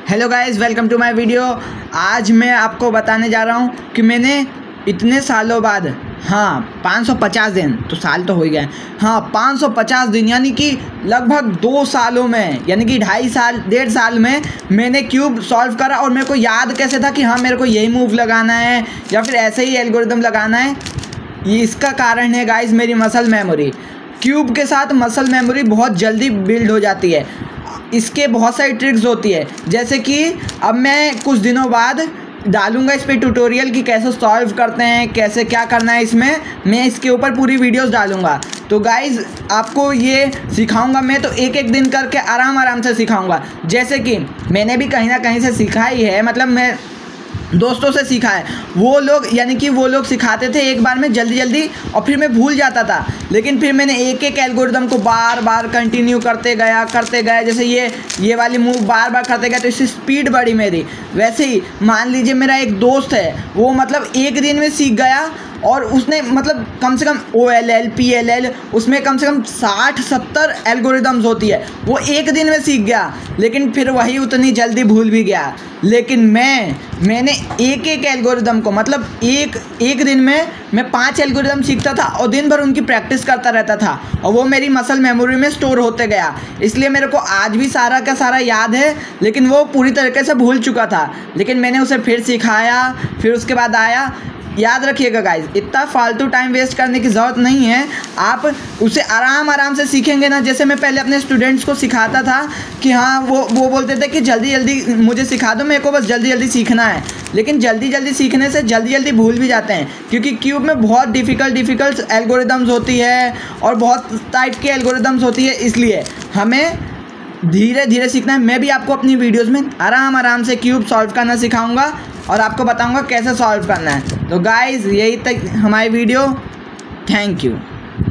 Hello guys, welcome to my video. आज मैं आपको बताने जा रहा हूँ कि मैंने इतने सालों बाद 550 दिन, तो साल तो हो ही गए, 550 दिन यानी कि लगभग 2 सालों में, यानी कि 1.5 साल में मैंने क्यूब सॉल्व करा। और मेरे को याद कैसे था कि मेरे को यही मूव लगाना है या फिर ऐसे ही एल्गोरिदम लगाना है। ये इसका कारण है गाइस मेरी मसल मेमोरी। क्यूब के साथ मसल मेमोरी बहुत जल्दी बिल्ड हो जाती है। इसके बहुत सारी ट्रिक्स होती है, जैसे कि अब मैं कुछ दिनों बाद डालूंगा इस पे ट्यूटोरियल कि कैसे सॉल्व करते हैं, कैसे क्या करना है। इसमें मैं इसके ऊपर पूरी वीडियोस डालूंगा। तो गाइज़ आपको ये सिखाऊंगा मैं, तो एक एक दिन करके आराम से सिखाऊंगा। जैसे कि मैंने भी कहीं ना कहीं से सीखा ही है, मतलब मैं दोस्तों से सीखा है। वो लोग सिखाते थे एक बार में जल्दी और फिर मैं भूल जाता था। लेकिन फिर मैंने एक एक एल्गोरिदम को बार बार कंटिन्यू करते गया। जैसे ये वाली मूव बार बार करते गया तो इससे स्पीड बढ़ी मेरी। वैसे ही मान लीजिए मेरा एक दोस्त है, वो मतलब एक दिन में सीख गया और उसने मतलब कम से कम OLL PLL उसमें कम से कम 60-70 एल्गोरिदम्स होती है, वो एक दिन में सीख गया। लेकिन फिर वही उतनी जल्दी भूल भी गया। लेकिन मैंने एक एक एल्गोरिदम को मतलब एक दिन में मैं 5 एल्गोरिदम सीखता था और दिन भर उनकी प्रैक्टिस करता रहता था, और वो मेरी मसल मेमोरी में स्टोर होते गया। इसलिए मेरे को आज भी सारा का सारा याद है, लेकिन वो पूरी तरीके से भूल चुका था। लेकिन मैंने उसे फिर सिखाया, फिर उसके बाद आया। याद रखिएगा गाइज, इतना फालतू टाइम वेस्ट करने की ज़रूरत नहीं है। आप उसे आराम से सीखेंगे ना। जैसे मैं पहले अपने स्टूडेंट्स को सिखाता था कि वो बोलते थे कि जल्दी मुझे सिखा दो, मेरे को बस जल्दी सीखना है। लेकिन जल्दी सीखने से जल्दी भूल भी जाते हैं, क्योंकि क्यूब में बहुत डिफ़िकल्ट एल्गोरिदम्स होती है और बहुत टाइप की एल्गोरिदम्स होती है। इसलिए हमें धीरे सीखना है। मैं भी आपको अपनी वीडियोज़ में आराम से क्यूब सॉल्व करना सिखाऊंगा और आपको बताऊंगा कैसे सॉल्व करना है। तो गाइज़ यही तक हमारी वीडियो। Thank you.